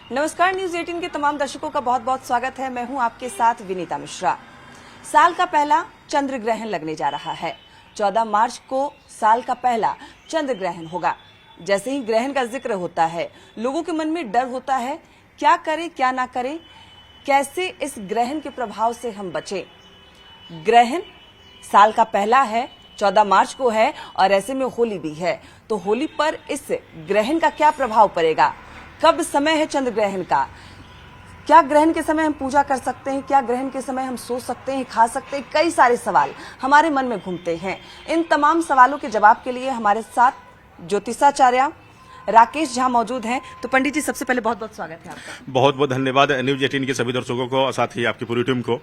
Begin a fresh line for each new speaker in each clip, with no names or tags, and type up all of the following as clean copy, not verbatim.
नमस्कार, न्यूज 18 के तमाम दर्शकों का बहुत बहुत स्वागत है। मैं हूं आपके साथ विनीता मिश्रा। साल का पहला चंद्र ग्रहण लगने जा रहा है। 14 मार्च को साल का पहला चंद्र ग्रहण होगा। जैसे ही ग्रहण का जिक्र होता है, लोगों के मन में डर होता है, क्या करें क्या ना करें, कैसे इस ग्रहण के प्रभाव से हम बचें। ग्रहण साल का पहला है, 14 मार्च को है और ऐसे में होली भी है। तो होली पर इस ग्रहण का क्या प्रभाव पड़ेगा, कब समय है चंद्र ग्रहण का, क्या ग्रहण के समय हम पूजा कर सकते हैं, क्या ग्रहण के समय हम सो सकते हैं, खा सकते हैं, कई सारे सवाल हमारे मन में घूमते हैं। इन तमाम सवालों के जवाब के लिए हमारे साथ ज्योतिषाचार्य राकेश झा मौजूद हैं। तो पंडित जी, सबसे पहले बहुत बहुत स्वागत है आपका।
बहुत बहुत धन्यवाद न्यूज 18 के सभी दर्शकों को और साथ ही आपकी पूरी टीम को।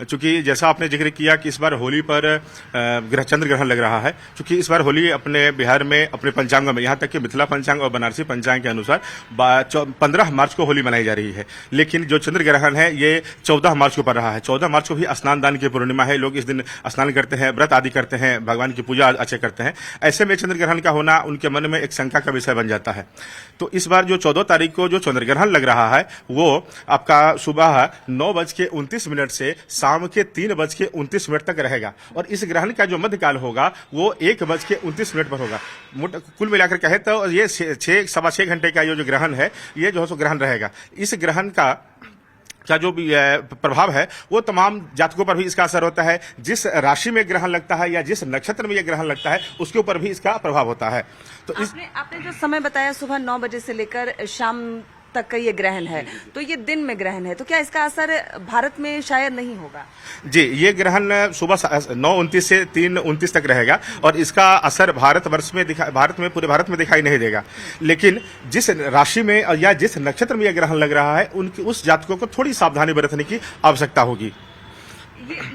चूंकि जैसा आपने जिक्र किया कि इस बार होली पर चंद्र ग्रहण लग रहा है, चूंकि इस बार होली अपने बिहार में अपने पंचांग में, यहाँ तक कि मिथिला पंचांग और बनारसी पंचांग के अनुसार 15 मार्च को होली मनाई जा रही है। लेकिन जो चंद्र ग्रहण है ये 14 मार्च को पड़ रहा है। 14 मार्च को भी स्नान दान की पूर्णिमा है। लोग इस दिन स्नान करते हैं, व्रत आदि करते हैं, भगवान की पूजा अच्छे करते हैं। ऐसे में चंद्र ग्रहण का होना उनके मन में एक शंका का विषय बन जाता है। तो इस बार जो 14 तारीख को जो चंद्र ग्रहण लग रहा है वो आपका सुबह 9:29 से शाम के 3:29 तक रहेगा। और इस ग्रहण का जो मध्यकाल होगा वो 1:29 पर होगा। कुल मिलाकर कहे तो ये 6-6.25 घंटे का ये जो ग्रहण है, ये जो है सो ग्रहण रहेगा। इस ग्रहण का जो भी प्रभाव है वो तमाम जातकों पर भी इसका असर होता है। जिस राशि में ग्रहण लगता है या जिस नक्षत्र में यह ग्रहण लगता है उसके ऊपर भी इसका प्रभाव होता है। तो
आपने जो समय बताया सुबह 9 बजे से लेकर शाम तक का ये ग्रहण है, तो ये दिन में ग्रहण है, तो क्या इसका असर भारत में शायद नहीं होगा?
जी, ये ग्रहण सुबह 9:29 से 3:29 तक रहेगा और इसका असर पूरे भारत में दिखाई नहीं देगा। लेकिन जिस राशि में या जिस नक्षत्र में यह ग्रहण लग रहा है उस जातकों को थोड़ी सावधानी बरतने की आवश्यकता होगी।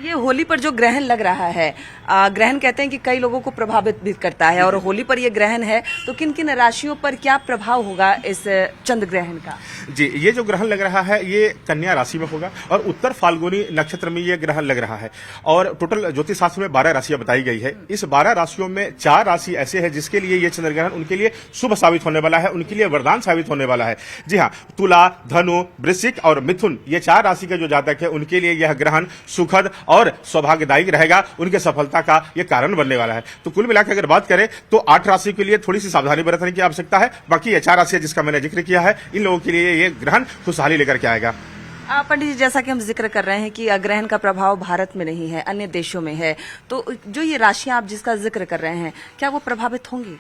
ये होली पर जो ग्रहण लग रहा है, ग्रहण कहते हैं कि कई लोगों को प्रभावित भी करता है, और होली पर ये ग्रहण है, तो किन किन राशियों पर क्या प्रभाव होगा इस चंद्र ग्रहण का? जी,
ये जो ग्रहण लग रहा है ये कन्या राशि में होगा और उत्तर फाल्गुनी नक्षत्र में ये ग्रहण लग रहा है। और टोटल ज्योतिष शास्त्र में 12 राशियां बताई गई है। इस 12 राशियों में 4 राशि ऐसे हैं जिसके लिए ये चंद्र ग्रहण उनके लिए शुभ साबित होने वाला है, उनके लिए वरदान साबित होने वाला है। जी हाँ, तुला, धनु, वृश्चिक और मिथुन, ये 4 राशि के जो जातक है उनके लिए यह ग्रहण सुखद और सौभाग्यदायी रहेगा, उनके सफलता का यह कारण बनने वाला है। तो कुल मिलाकर अगर बात करें तो 8 राशि के लिए थोड़ी सी सावधानी बरतने की आवश्यकता है। बाकी ये 4 राशि जिसका मैंने जिक्र किया है, इन लोगों के लिए ये ग्रहण खुशहाली लेकर के आएगा।
पंडित जी, जैसा कि हम जिक्र कर रहे हैं कि ग्रहण का प्रभाव भारत में नहीं है, अन्य देशों में है, तो जो ये राशियां आप जिसका जिक्र कर रहे हैं, क्या वो प्रभावित होंगी?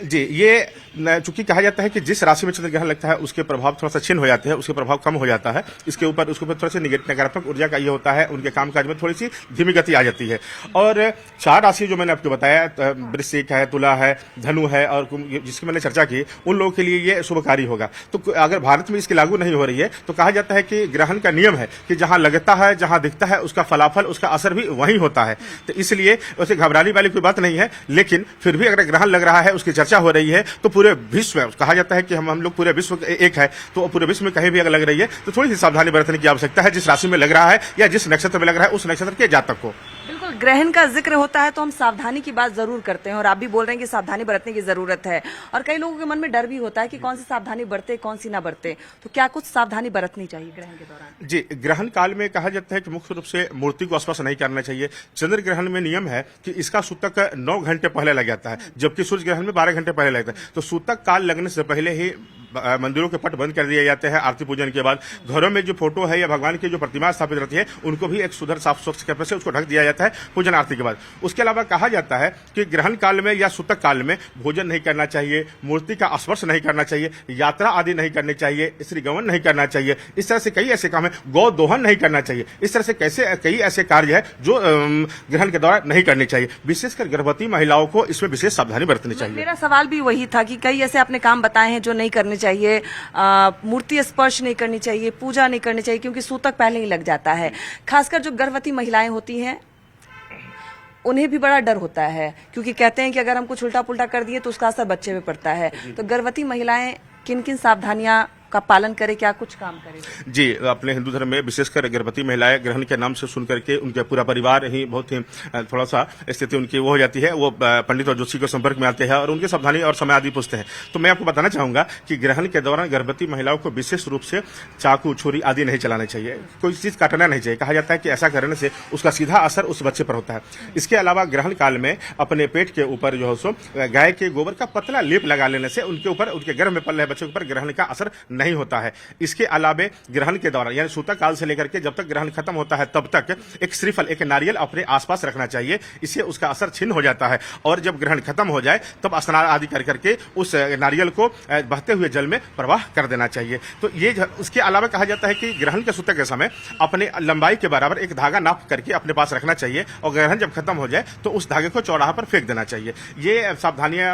जी, ये चूंकि कहा जाता है कि जिस राशि में चंद्र ग्रहण लगता है उसके प्रभाव थोड़ा सा क्षीण हो जाते हैं, उसके प्रभाव कम हो जाता है। उसके ऊपर थोड़ा सा नकारात्मक ऊर्जा का ये होता है, उनके कामकाज में थोड़ी सी धीमी गति आ जाती है। और 4 राशि जो मैंने आपको बताया, वृश्चिक है, तुला है, धनु है और जिसकी मैंने चर्चा की, उन लोगों के लिए ये शुभकारी होगा। तो अगर भारत में इसकी लागू नहीं हो रही है तो कहा जाता है कि ग्रहण का नियम है कि जहां लगता है, जहां दिखता है, उसका फलाफल, उसका असर भी वहीं होता है। तो इसलिए उसे घबराने वाली कोई बात नहीं है। लेकिन फिर भी अगर ग्रहण लग रहा है, उसकी चर्चा हो रही है, तो पूरे विश्व में कहा जाता है कि हम लोग पूरे विश्व एक है, तो पूरे विश्व में कहीं भी अगर लग रही है तो थोड़ी सी सावधानी बरतने की आवश्यकता है। जिस राशि में लग रहा है या जिस नक्षत्र में लग रहा है उस नक्षत्र के जातक को।
बिल्कुल, ग्रहण का जिक्र होता है तो हम सावधानी की बात जरूर करते हैं, और आप भी बोल रहे हैं कि सावधानी बरतने की जरूरत है। और कई लोगों के मन में डर भी होता है कि कौन सी सावधानी बरते, कौन सी ना बरते, तो क्या कुछ सावधानी बरतनी चाहिए ग्रहण के दौरान?
जी, ग्रहण काल में कहा जाता है कि मुख्य रूप से मूर्ति को स्पर्श नहीं करना चाहिए। चंद्र ग्रहण में नियम है कि इसका सूतक 9 घंटे पहले लग जाता है, जबकि सूर्य ग्रहण में 12 घंटे पहले लगता है। तो सूतक काल लगने से पहले ही मंदिरों के पट बंद कर दिए जाते हैं। आरती पूजन के बाद घरों में जो फोटो है या भगवान की जो प्रतिमा स्थापित रहती है उनको भी एक सुधर साफ स्वच्छ कपड़े से उसको ढक दिया जाता है पूजन आरती के बाद। उसके अलावा कहा जाता है कि ग्रहण काल में या सूतक काल में भोजन नहीं करना चाहिए, मूर्ति का स्पर्श नहीं करना चाहिए, यात्रा आदि नहीं करनी चाहिए, स्त्री गमन नहीं करना चाहिए। इस तरह से कई ऐसे काम है, गौ दोहन नहीं करना चाहिए। इस तरह से कई ऐसे कार्य है जो ग्रहण के दौरान नहीं करने चाहिए। विशेषकर गर्भवती महिलाओं को इसमें विशेष सावधानी बरतनी चाहिए।
मेरा सवाल भी वही था कि कई ऐसे आपने काम बताए हैं जो नहीं करने चाहिए, मूर्ति स्पर्श नहीं करनी चाहिए, पूजा नहीं करनी चाहिए, क्योंकि सूतक पहले ही लग जाता है। खासकर जो गर्भवती महिलाएं होती हैं उन्हें भी बड़ा डर होता है, क्योंकि कहते हैं कि अगर हम कुछ उल्टा पुल्टा कर दिए तो उसका असर बच्चे में पड़ता है। तो गर्भवती महिलाएं किन किन सावधानियां का पालन करे, क्या कुछ काम करे?
जी, अपने हिंदू धर्म में विशेषकर गर्भवती महिलाएं ग्रहण के नाम से सुन करके उनके पूरा परिवार ही बहुत ही थोड़ा सा स्थिति उनकी वो हो जाती है, वो पंडित और ज्योतिषी के संपर्क में आते हैं और उनकी सावधानी और समय आदि पूछते हैं। तो मैं आपको बताना चाहूंगा कि ग्रहण के दौरान गर्भवती महिलाओं को विशेष रूप से चाकू छुरी आदि नहीं चलाने चाहिए, कोई चीज काटना नहीं चाहिए। कहा जाता है कि ऐसा करने से उसका सीधा असर उस बच्चे पर होता है। इसके अलावा ग्रहण काल में अपने पेट के ऊपर जो है सो गाय के गोबर का पतला लेप लगा लेने से उनके ऊपर, उनके गर्भ में पल रहे बच्चों के ऊपर ग्रहण का असर नहीं होता है। इसके अलावा ग्रहण के दौरान यानी सूतक काल से लेकर के जब तक ग्रहण खत्म होता है तब तक एक श्रीफल, एक नारियल अपने आसपास रखना चाहिए। इससे उसका असर छिन्न हो जाता है और जब ग्रहण खत्म हो जाए तब स्नान आदि कर करके उस नारियल को बहते हुए जल में प्रवाह कर देना चाहिए। तो ये उसके अलावा कहा जाता है कि ग्रहण के सूतक के समय अपने लंबाई के बराबर एक धागा नाप करके अपने पास रखना चाहिए और ग्रहण जब खत्म हो जाए तो उस धागे को चौराहा पर फेंक देना चाहिए। ये सावधानियां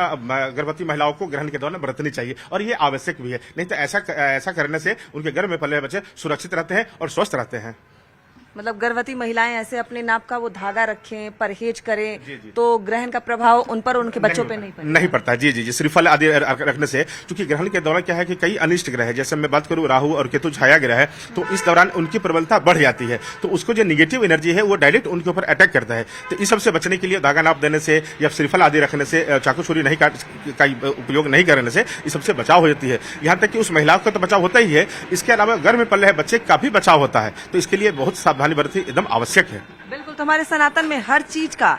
गर्भवती महिलाओं को ग्रहण के दौरान बरतनी चाहिए और ये आवश्यक भी है, नहीं तो ऐसा करने से उनके गर्भ में पले बच्चे सुरक्षित रहते हैं और स्वस्थ रहते हैं।
मतलब गर्भवती महिलाएं ऐसे अपने नाप का वो धागा रखें, परहेज करें,
जी, जी।
तो ग्रहण का प्रभाव उन पर, उनके बच्चों पे नहीं
पड़ता। जी जी जी, श्रीफल आदि रखने से, क्योंकि ग्रहण के दौरान क्या है कि कई अनिष्ट ग्रह है, जैसे मैं बात करूं राहु और केतु छाया ग्रह है, तो इस दौरान उनकी प्रबलता बढ़ जाती है, तो उसको जो निगेटिव एनर्जी है वो डायरेक्ट उनके ऊपर अटैक करता है। तो इस सबसे बचने के लिए धागा नाप देने से या श्रीफल आदि रखने से, चाकू छुरी नहीं का उपयोग नहीं करने से इस सबसे बचाव हो जाती है। यहाँ तक कि उस महिला का तो बचाव होता ही है, इसके अलावा गर्भ में पल रहे बच्चे का भी बचाव होता है। तो इसके लिए बहुत सावधानी बरतनी एकदम आवश्यक है।
बिल्कुल, तो हमारे सनातन में हर चीज का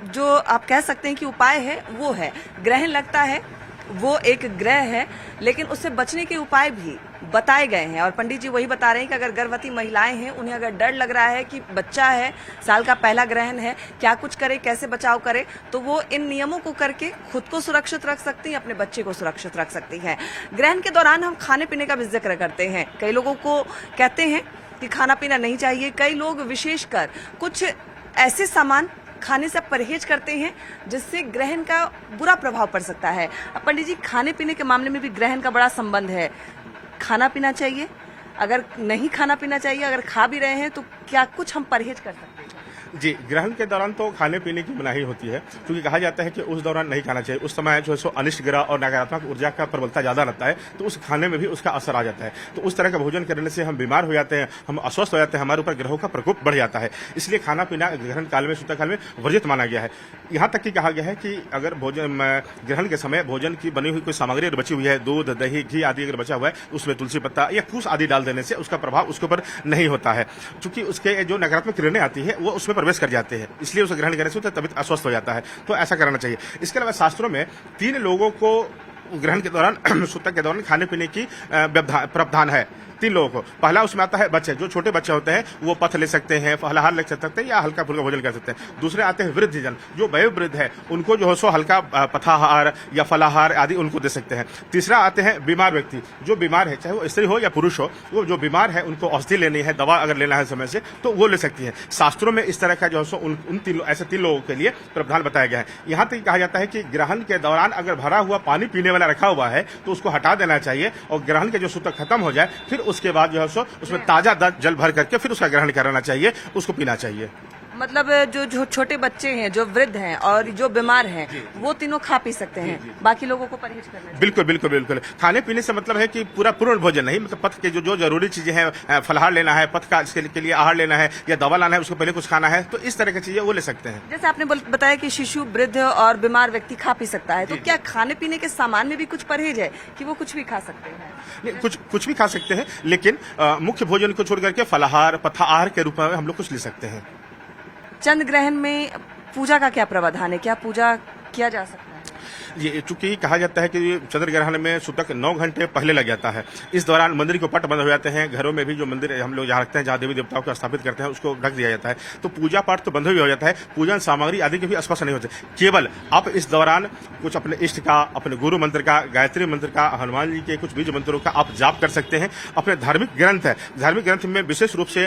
जो आप कह सकते हैं कि उपाय है वो है। ग्रहण लगता है वो एक ग्रह है, लेकिन उससे बचने के उपाय भी बताए गए हैं और पंडित जी वही बता रहे हैं कि अगर गर्भवती महिलाएं हैं, उन्हें अगर डर लग रहा है कि बच्चा है, साल का पहला ग्रहण है, क्या कुछ करे, कैसे बचाव करे, तो वो इन नियमों को करके खुद को सुरक्षित रख सकती हैं, अपने बच्चे को सुरक्षित रख सकती हैं। ग्रहण के दौरान हम खाने पीने का भी जिक्र करते हैं। कई लोगों को कहते हैं कि खाना पीना नहीं चाहिए, कई लोग विशेषकर कुछ ऐसे सामान खाने से परहेज करते हैं जिससे ग्रहण का बुरा प्रभाव पड़ सकता है। अब पंडित जी, खाने पीने के मामले में भी ग्रहण का बड़ा संबंध है। खाना पीना चाहिए, अगर नहीं खाना पीना चाहिए, अगर खा भी रहे हैं तो क्या कुछ हम परहेज कर सकते हैं?
जी, ग्रहण के दौरान तो खाने पीने की मनाही होती है, क्योंकि कहा जाता है कि उस दौरान नहीं खाना चाहिए। उस समय जो है सो अनिष्ट ग्रह और नकारात्मक ऊर्जा का प्रबलता ज्यादा रहता है, तो उस खाने में भी उसका असर आ जाता है। तो उस तरह का भोजन करने से हम बीमार हो जाते हैं, हम अस्वस्थ हो जाते हैं, हमारे ऊपर ग्रहों का प्रकोप बढ़ जाता है। इसलिए खाना पीना ग्रहण काल में, सूतक काल में वर्जित माना गया है। यहाँ तक कि कहा गया है कि अगर भोजन ग्रहण के समय भोजन की बनी हुई कोई सामग्री अगर बची हुई है, दूध, दही, घी आदि अगर बचा हुआ है, उसमें तुलसी पत्ता या कुश आदि डाल देने से उसका प्रभाव उसके ऊपर नहीं होता है, क्योंकि उसके जो नकारात्मक किरणें आती है वो उसमें प्रवेश कर जाते हैं, इसलिए उसे ग्रहण करने से तबीयत अस्वस्थ हो जाता है। तो ऐसा करना चाहिए। इसके अलावा शास्त्रों में 3 लोगों को ग्रहण के दौरान, सूतक के दौरान खाने पीने की प्रावधान है। 3 लोगों को। पहला उसमें आता है बच्चे, जो छोटे बच्चे होते हैं वो पथ ले सकते हैं, फलाहार ले सकते हैं या हल्का फुल्का भोजन कर सकते हैं। दूसरे आते हैं वृद्ध जन, जो वयोवृद्ध है, उनको जो है सो हल्का पथाहार या फलाहार आदि उनको दे सकते हैं। तीसरा आते हैं बीमार व्यक्ति, जो बीमार है, चाहे वो स्त्री हो या पुरुष हो, वो जो बीमार है उनको औषधि लेनी है, दवा अगर लेना है समय से, तो वो ले सकती है। शास्त्रों में इस तरह का जो है सो ऐसे 3 लोगों के लिए प्रावधान बताया गया है। यहाँ तक कहा जाता है कि ग्रहण के दौरान अगर भरा हुआ पानी पीने वाला रखा हुआ है तो उसको हटा देना चाहिए और ग्रहण के जो सूतक खत्म हो जाए फिर उसके बाद जो है सो उसमें ताजा जल भर करके फिर उसका ग्रहण कराना चाहिए, उसको पीना चाहिए।
मतलब जो छोटे बच्चे हैं, जो वृद्ध हैं और जो बीमार हैं, वो तीनों खा पी सकते हैं, बाकी लोगों को परहेज करना चाहिए।
बिल्कुल बिल्कुल बिल्कुल। खाने पीने से मतलब है कि पूर्ण भोजन नहीं, मतलब पथ के जो जरूरी चीजें हैं, फलाहार लेना है, पथ का के लिए आहार लेना है या दवा लाना है, उसको पहले कुछ खाना है, तो इस तरह की चीजें वो ले सकते हैं।
जैसे आपने बताया कि शिशु, वृद्ध और बीमार व्यक्ति खा पी सकता है, तो क्या खाने पीने के सामान में भी कुछ परहेज है कि वो कुछ भी खा सकते हैं?
नहीं, कुछ भी खा सकते हैं, लेकिन मुख्य भोजन को छोड़ करके फलाहार, पथाहार के रूप में हम लोग कुछ ले सकते हैं।
चंद्र ग्रहण में पूजा का क्या प्रावधान है? क्या पूजा किया जा सकता है?
ये चूंकि कहा जाता है कि चंद्र ग्रहण में सूतक 9 घंटे पहले लग जाता है। इस दौरान मंदिर के पट बंद हो जाते हैं, घरों में भी जो मंदिर हम लोग जहाँ रखते हैं, जहाँ देवी देवताओं को स्थापित करते हैं, उसको ढक दिया जाता है। तो पूजा पाठ तो बंद ही हो जाता है, पूजन सामग्री आदि के भी स्पर्श नहीं होते। केवल आप इस दौरान कुछ अपने इष्ट का, अपने गुरु मंत्र का, गायत्री मंत्र का, हनुमान जी के कुछ बीज मंत्रों का आप जाप कर सकते हैं। अपने धार्मिक ग्रंथ में विशेष रूप से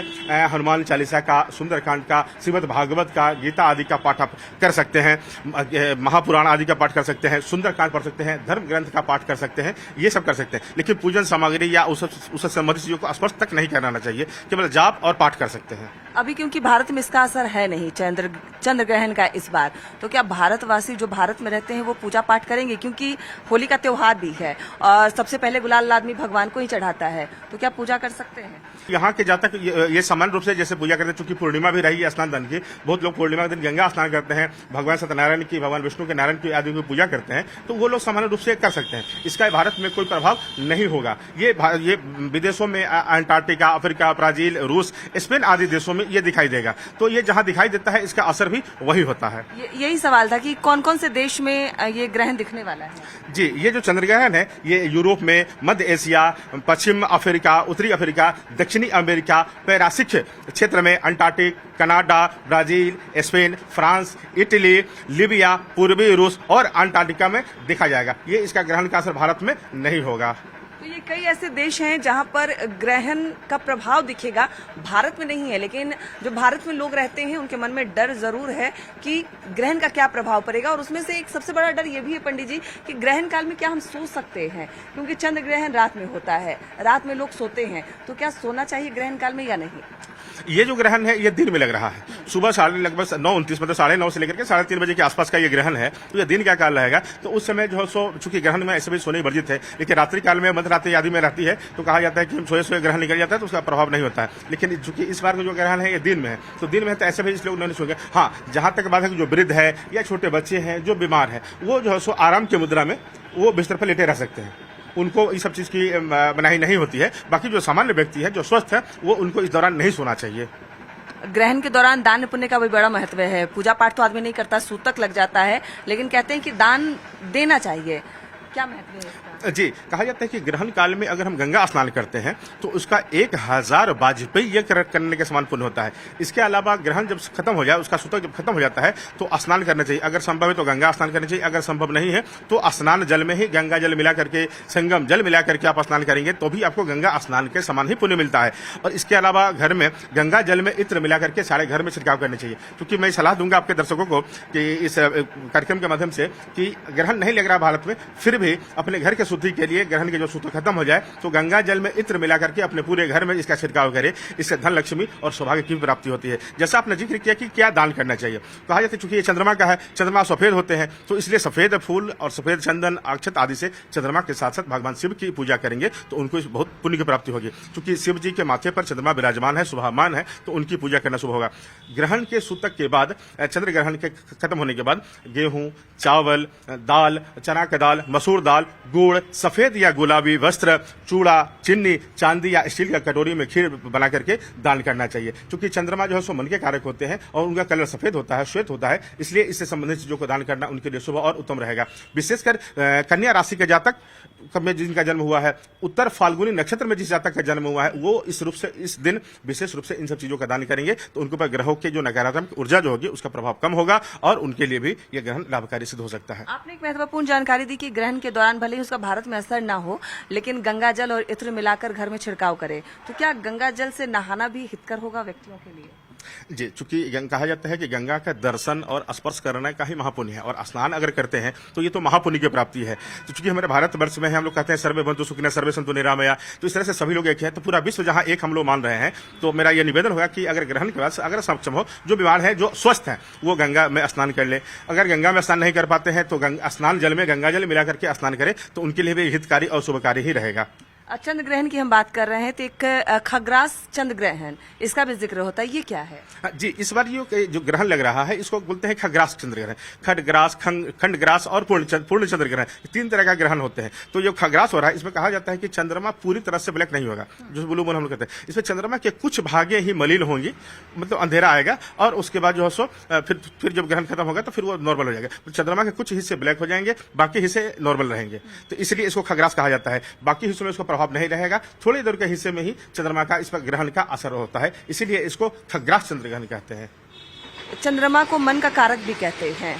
हनुमान चालीसा का, सुंदरकांड का, श्रीमद् भागवत का, गीता आदि का पाठ आप कर सकते हैं, महापुराण आदि का पाठ कर सकते हैं, हैं, सुंदरकांड पढ़ सकते हैं, धर्म ग्रंथ का पाठ कर सकते हैं, ये सब कर सकते हैं, लेकिन पूजन सामग्री या उससे संबंधित चीजों को स्पर्श तक नहीं करना चाहिए, केवल जाप और पाठ कर सकते हैं।
अभी क्योंकि भारत में इसका असर है नहीं चंद्र ग्रहण का इस बार, तो क्या भारतवासी जो भारत में रहते हैं वो पूजा पाठ करेंगे? क्योंकि होली का त्योहार भी है और सबसे पहले गुलाल आदमी भगवान को ही चढ़ाता है, तो क्या पूजा कर सकते हैं?
यहाँ के जहाँ तक ये सामान्य रूप से जैसे पूजा करते हैं, चूंकि पूर्णिमा भी रही है स्नान दान की, बहुत लोग पूर्णिमा के दिन गंगा स्नान करते हैं, भगवान सत्यनारायण की, भगवान विष्णु के, नारायण की आदि की पूजा करते हैं, तो वो लोग सामान्य रूप से कर सकते हैं। इसका भारत में कोई प्रभाव नहीं होगा। ये विदेशों में अंटार्कटिका, अफ्रीका, ब्राजील, रूस, स्पेन आदि देशों में ये दिखाई देगा। तो ये जहाँ दिखाई देता है इसका असर भी वही होता है।
यही सवाल था कि कौन कौन से देश में ये ग्रहण दिखने वाला है? जी,
ये जो चंद्र ग्रहण है ये यूरोप में, मध्य एशिया, पश्चिम अफ्रीका, उत्तरी अफ्रीका, दक्षिणी अमेरिका, पैरासिक क्षेत्र में, Antarctic, Canada, Brazil, Spain, France, Italy, Libya, पूर्वी रूस और अंटार्कटिका में देखा जाएगा। ये इसका ग्रहण का असर भारत में नहीं होगा।
तो ये कई ऐसे देश हैं जहां पर ग्रहण का प्रभाव दिखेगा, भारत में नहीं है, लेकिन जो भारत में लोग रहते हैं उनके मन में डर जरूर है कि ग्रहण का क्या प्रभाव पड़ेगा। और उसमें से एक सबसे बड़ा डर ये भी है पंडित जी कि ग्रहण काल में क्या हम सो सकते हैं? क्योंकि चंद्र ग्रहण रात में होता है, रात में लोग सोते हैं, तो क्या सोना चाहिए ग्रहण काल में या नहीं?
ये जो ग्रहण है ये दिन में लग रहा है, सुबह लगभग 9:29 मतलब 9:30 से लेकर के 3:30 बजे के आसपास का ये ग्रहण है। तो ये दिन क्या काल रहेगा, तो उस समय जो है सो चूंकि ग्रहण में ऐसे भी सोने वर्जित है, लेकिन रात्रि काल में मध्यरात्रि आदि में रहती है, तो कहा जाता है कि हम सोए ग्रहण निकल जाता है तो उसका प्रभाव नहीं होता है। लेकिन चूंकि इस बार का जो ग्रहण है ये दिन में है, तो दिन में है तो ऐसे भी इस लोग नहीं सोएंगे। हाँ, जहां तक बात है कि जो वृद्ध है या छोटे बच्चे हैं, जो बीमार है, वो जो है सो आराम की मुद्रा में वो बिस्तर पर लेटे रह सकते हैं, उनको इस सब चीज की मनाही नहीं होती है। बाकी जो सामान्य व्यक्ति है, जो स्वस्थ है, वो उनको इस दौरान नहीं सोना चाहिए।
ग्रहण के दौरान दान पुण्य का भी बड़ा महत्व है। पूजा पाठ तो आदमी नहीं करता, सूतक लग जाता है, लेकिन कहते हैं कि दान देना चाहिए। क्या महत्व है इसका?
जी, कहा जाता है कि ग्रहण काल में अगर हम गंगा स्नान करते हैं तो उसका 1000 वाजपेयी करने के समान पुण्य होता है। इसके अलावा ग्रहण जब खत्म हो जाए, उसका सूतक जब खत्म हो जाता है तो स्नान करना चाहिए। अगर संभव है तो गंगा स्नान करना चाहिए, अगर संभव नहीं है तो स्नान जल में ही गंगा जल मिला करके, संगम जल मिला करके आप स्नान करेंगे तो भी आपको गंगा स्नान के समान ही पुण्य मिलता है। और इसके अलावा घर में गंगा जल में इत्र मिला करके सारे घर में छिड़काव करना चाहिए। क्योंकि मैं सलाह दूंगा आपके दर्शकों को कि इस कार्यक्रम के माध्यम से कि ग्रहण नहीं लग रहा भारत में, फिर भी अपने घर के शुद्धि के लिए ग्रहण के जो सूत्र खत्म हो जाए तो गंगा जल में इत्र मिला करके अपने पूरे घर में इसका छिड़काव करें। इससे धन लक्ष्मी और सौभाग्य की प्राप्ति होती है। जैसा आपने जिक्र किया कि क्या दान करना चाहिए, कहा जाता है चूंकि ये चंद्रमा का है, चंद्रमा सफेद होते हैं, तो इसलिए सफेद फूल और सफेद चंदन, अक्षत आदि से चंद्रमा के साथ साथ भगवान शिव की पूजा करेंगे तो उनको बहुत पुण्य की प्राप्ति होगी। क्योंकि शिव जी के माथे पर चंद्रमा विराजमान है, शुभमान है, तो उनकी पूजा करना शुभ होगा। ग्रहण के सूतक के बाद, चंद्र ग्रहण के खत्म होने के बाद गेहूं, चावल, दाल, चना का दाल, मसूर दाल, गुड़, सफेद या गुलाबी वस्त्र, चूड़ा, चीनी, चांदी या स्टील का कटोरी में खीर बना करके दान करना चाहिए। क्योंकि चंद्रमा जो है सो मन के कारक होते हैं और उनका कलर सफेद होता है, श्वेत होता है, इसलिए इससे संबंधित चीजों को दान करना उनके लिए शुभ और उत्तम रहेगा। विशेषकर कन्या राशि के जातक में जिनका जन्म हुआ है, उत्तर फाल्गुनी नक्षत्र में जिस जातक का जन्म हुआ है, वो इस दिन विशेष रूप से इन सब चीजों का दान करेंगे तो उनके ऊपर ग्रहों की जो नकारात्मक ऊर्जा जो होगी उसका प्रभाव कम होगा और उनके लिए भी यह ग्रहण लाभकारी सिद्ध हो सकता है।
आपने एक महत्वपूर्ण जानकारी दी कि ग्रहण के दौरान भले ही उसका भारत में असर ना हो, लेकिन गंगा जल और इत्र मिलाकर घर में छिड़काव करे, तो क्या गंगा जल से नहाना भी हितकर होगा व्यक्तियों के लिए?
जी, चूंकि कहा जाता है कि गंगा का दर्शन और स्पर्श करने का ही महापुण्य है और स्नान अगर करते हैं तो ये तो महापुण्य की प्राप्ति है। तो चूंकि हमारे भारतवर्ष में है, हम लोग कहते हैं सर्वे बंधु सुखिनः सर्वे सन्तु निरामया, तो इस तरह से सभी लोग एक है, तो पूरा विश्व जहां एक हम लोग मान रहे हैं। तो मेरा यह निवेदन होगा कि अगर ग्रहण के बाद अगर सक्षम हो, जो बीमार है, जो स्वस्थ है, वो गंगा में स्नान कर ले। अगर गंगा में स्नान नहीं कर पाते हैं तो स्नान जल में गंगा जल मिला करके स्नान करें तो उनके लिए भी हितकारी और शुभकारी ही रहेगा।
चंद्र ग्रहण की हम बात कर रहे हैं तो एक खग्रास चंद्र ग्रहण, इसका भी जिक्र होता है, ये क्या है?
जी, इस बार जो ग्रहण लग रहा है इसको बोलते हैं खग्रास चंद्र ग्रहण। खडग्रास, खंडग्रास और पूर्ण चंद्र ग्रहण, 3 तरह का ग्रहण होते हैं। तो जो खग्रास हो रहा है इसमें कहा जाता है कि चंद्रमा पूरी तरह से ब्लैक नहीं होगा, जो ब्लू मून हम लोग कहते हैं। इसमें चंद्रमा के कुछ भागें ही मलिन होंगी, मतलब अंधेरा आएगा और उसके बाद जो है सो फिर जब ग्रहण खत्म होगा तो फिर वो नॉर्मल हो जाएगा। तो चंद्रमा के कुछ हिस्से ब्लैक हो जाएंगे, बाकी हिस्से नॉर्मल रहेंगे, तो इसलिए इसको खग्रास कहा जाता है। बाकी हिस्सों में इसको प्रभाव नहीं रहेगा, थोड़ी दूर के हिस्से में ही चंद्रमा का इस पर ग्रहण का असर होता है, इसीलिए इसको खग्रास चंद्र ग्रहण कहते हैं।
चंद्रमा को मन का कारक भी कहते हैं,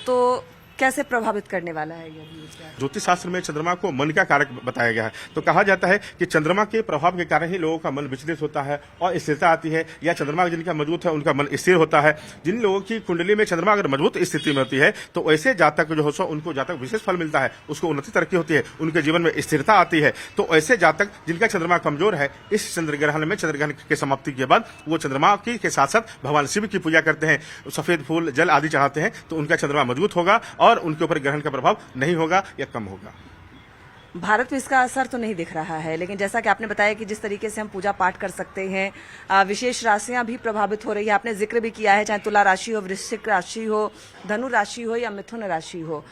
तो कैसे प्रभावित करने वाला है ये अभी?
ज्योतिष शास्त्र में चंद्रमा को मन का कारक बताया गया है। तो कहा जाता है कि चंद्रमा के प्रभाव के कारण ही लोगों का मन विचलित होता है और स्थिरता आती है, या चंद्रमा जिनका मजबूत है उनका मन स्थिर होता है। जिन लोगों की कुंडली में चंद्रमा अगर मजबूत स्थिति में होती है तो ऐसे जातक जो हो उनको जातक विशेष फल मिलता है, उसको उन्नति तरक्की होती है, उनके जीवन में स्थिरता आती है। तो ऐसे जातक जिनका चंद्रमा कमजोर है, इस चंद्र ग्रहण में चंद्र ग्रहण की समाप्ति के बाद वो चंद्रमा की के साथ साथ भगवान शिव की पूजा करते हैं, सफेद फूल जल आदि चढ़ाते हैं, तो उनका चंद्रमा मजबूत होगा और उनके ऊपर ग्रहण का प्रभाव नहीं होगा या कम होगा।
भारत में इसका असर तो नहीं दिख रहा है, लेकिन जैसा कि आपने बताया कि जिस तरीके से हम पूजा पाठ कर सकते हैं, विशेष राशियां भी प्रभावित हो रही है। आपने जिक्र भी किया है, चाहे तुला राशि हो, वृश्चिक राशि हो, धनु राशि हो या मिथुन राशि हो,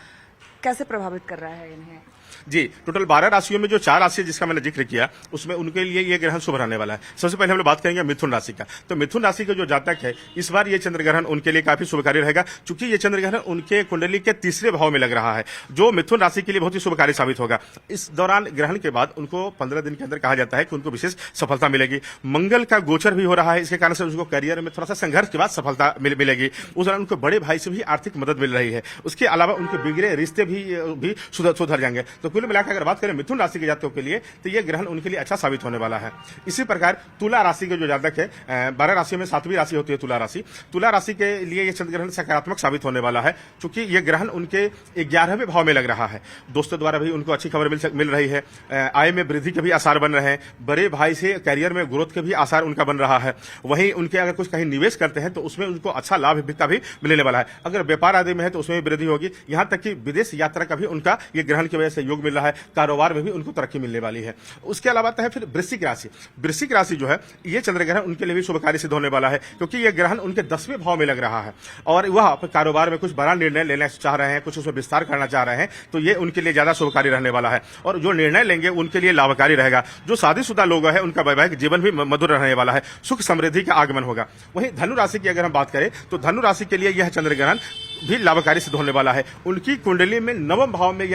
कैसे प्रभावित कर रहा है इन्हें?
जी, टोटल 12 राशियों में जो 4 राशि जिसका मैंने जिक्र किया उसमें उनके लिए ये ग्रहण शुभ रहने वाला है। सबसे पहले हम लोग बात करेंगे मिथुन राशि का। तो मिथुन राशि के जो जातक है, इस बार ये चंद्र ग्रहण उनके लिए काफी शुभकारी रहेगा, चूंकि ये चंद्र ग्रहण उनके कुंडली के तीसरे भाव में लग रहा है, जो मिथुन राशि के लिए बहुत ही शुभकारी साबित होगा। इस दौरान ग्रहण के बाद उनको 15 दिन के अंदर कहा जाता है कि उनको विशेष सफलता मिलेगी। मंगल का गोचर भी हो रहा है, इसके कारण से उनको करियर में थोड़ा सा संघर्ष के बाद सफलता मिलेगी। उस दौरान उनको बड़े भाई से भी आर्थिक मदद मिल रही है। उसके अलावा उनके बिगड़े रिश्ते भी सुधर जाएंगे। तो कुल मिलाकर अगर बात करें मिथुन राशि के जातकों के लिए, तो यह ग्रहण उनके लिए अच्छा साबित होने वाला है। इसी प्रकार तुला राशि के जो जातक है, 12 राशि में 7वीं राशि होती है तुला राशि। तुला राशि के लिए यह चंद्र ग्रहण सकारात्मक साबित होने वाला है, क्योंकि यह ग्रहण उनके 11वें भाव में लग रहा है। दोस्तों द्वारा भी उनको अच्छी खबर मिल रही है, आय में वृद्धि के भी आसार बन रहे हैं, बड़े भाई से करियर में ग्रोथ के भी आसार उनका बन रहा है। वहीं उनके अगर कुछ कहीं निवेश करते हैं तो उसमें उनको अच्छा लाभ का भी मिलने वाला है। अगर व्यापार आदि में है तो उसमें भी वृद्धि होगी। यहां तक कि विदेश यात्रा का भी उनका ये ग्रहण की वजह से योग मिल रहा है, कारोबार में भी उनको तरक्की मिलने वाली है। उसके अलावा है फिर वृश्चिक राशि। वृश्चिक राशि जो है, ये चंद्र ग्रहण उनके लिए भी शुभकारी सिद्ध होने वाला है, क्योंकि ये ग्रहण उनके 10वें भाव में लग रहा है और वह कारोबार में कुछ बड़ा निर्णय लेना चाह रहे हैं, कुछ उसमें विस्तार करना चाह रहे हैं, तो ये उनके लिए ज्यादा शुभकारी रहने वाला है और जो निर्णय लेंगे उनके लिए लाभकारी रहेगा। जो शादीशुदा लोग हैं उनका वैवाहिक जीवन भी मधुर रहने वाला है, सुख समृद्धि का आगमन होगा। वहीं धनु राशि की अगर हम बात करें तो धनु राशि के लिए यह चंद्र ग्रहण भी लाभकारी सिद्ध होने वाला है। उनकी कुंडली में नवम भाव में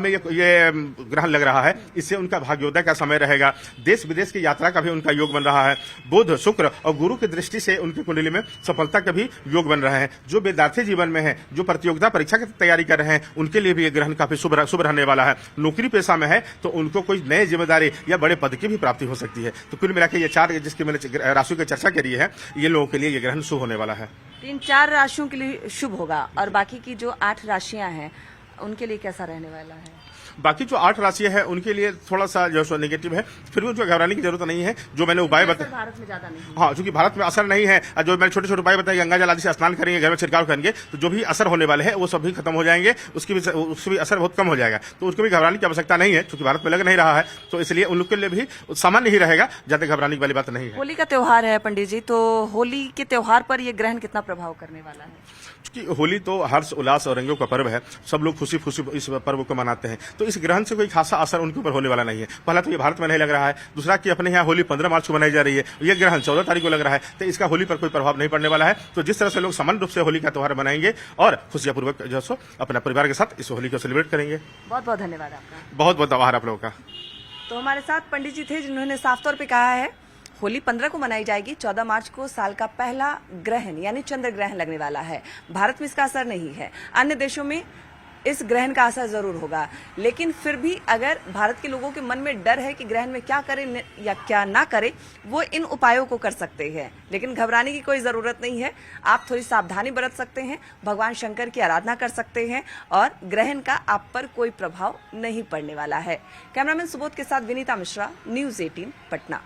ये ग्रहण लग रहा है, इससे उनका भाग्योदय का समय रहेगा। देश विदेश की यात्रा का भी उनका योग बन रहा है। बुध, शुक्र और गुरु की दृष्टि से उनकी कुंडली में सफलता का भी योग बन रहे हैं। जो विद्यार्थी जीवन में है, जो प्रतियोगिता परीक्षा की तैयारी कर रहे हैं, उनके लिए भी यह ग्रहण काफी शुभ रहने वाला है। नौकरी पेशा में है तो उनको कोई नई जिम्मेदारी या बड़े पद की भी प्राप्ति हो सकती है। तो कुल मिलाकर ये 4 जिसकी मैंने राशियों की चर्चा करी है, ये लोगों के लिए ये ग्रहण शुभ होने वाला है।
3-4 राशियों के लिए शुभ होगा और बाकी की जो 8 राशियां हैं उनके लिए कैसा रहने वाला है?
बाकी जो 8 राशियां हैं उनके लिए थोड़ा सा जो सो नेगेटिव है, फिर भी उनको घबराने की जरूरत नहीं है। जो मैंने उपाय बताया,
भारत में ज्यादा नहीं,
हाँ, चूंकि भारत में असर नहीं है, जो मैंने छोटे छोटे उपाय बताए, गंगा जल आदि से स्नान करेंगे, घर में छिड़काव करेंगे, तो जो भी असर होने वाले हैं वो सब भी खत्म हो जाएंगे, उससे भी असर बहुत कम हो जाएगा। तो उसको भी घबराने की आवश्यकता नहीं है, क्योंकि भारत में लग नहीं रहा है, तो इसलिए उन लोग के लिए भी सामान्य ही रहेगा, ज्यादा घबराने की वाली बात नहीं है।
होली का त्योहार है पंडित जी, तो होली के त्योहार पर यह ग्रहण कितना प्रभाव करने वाला है?
क्योंकि होली तो हर्ष उल्लास और रंगों का पर्व है, सब लोग खुशी खुशी इस पर्व को मनाते हैं, तो इस ग्रहण से कोई खासा असर उनके ऊपर होने वाला नहीं है। पहला तो ये भारत में नहीं लग रहा है, दूसरा कि अपने यहाँ होली 15 मार्च को मनाई जा रही है, ये ग्रहण 14 तारीख को लग रहा है, तो इसका होली पर कोई प्रभाव नहीं पड़ने वाला है। तो जिस तरह से लोग सामान्य रूप से होली का त्योहार मनाएंगे और खुशियापूर्वक जो सो अपने परिवार के साथ इस होली को सेलिब्रेट करेंगे।
बहुत बहुत धन्यवाद आपका।
बहुत बहुत आभार आप लोगों का।
तो हमारे साथ पंडित जी थे जिन्होंने साफ तौर पर कहा है होली 15 को मनाई जाएगी, 14 मार्च को साल का पहला ग्रहण यानी चंद्र ग्रहण लगने वाला है। भारत में इसका असर नहीं है, अन्य देशों में इस ग्रहण का असर जरूर होगा, लेकिन फिर भी अगर भारत के लोगों के मन में डर है कि ग्रहण में क्या करें या क्या ना करें, वो इन उपायों को कर सकते हैं, लेकिन घबराने की कोई जरूरत नहीं है। आप थोड़ी सावधानी बरत सकते हैं, भगवान शंकर की आराधना कर सकते हैं और ग्रहण का आप पर कोई प्रभाव नहीं पड़ने वाला है। कैमरामैन सुबोध के साथ विनीता मिश्रा, न्यूज़ 18 पटना।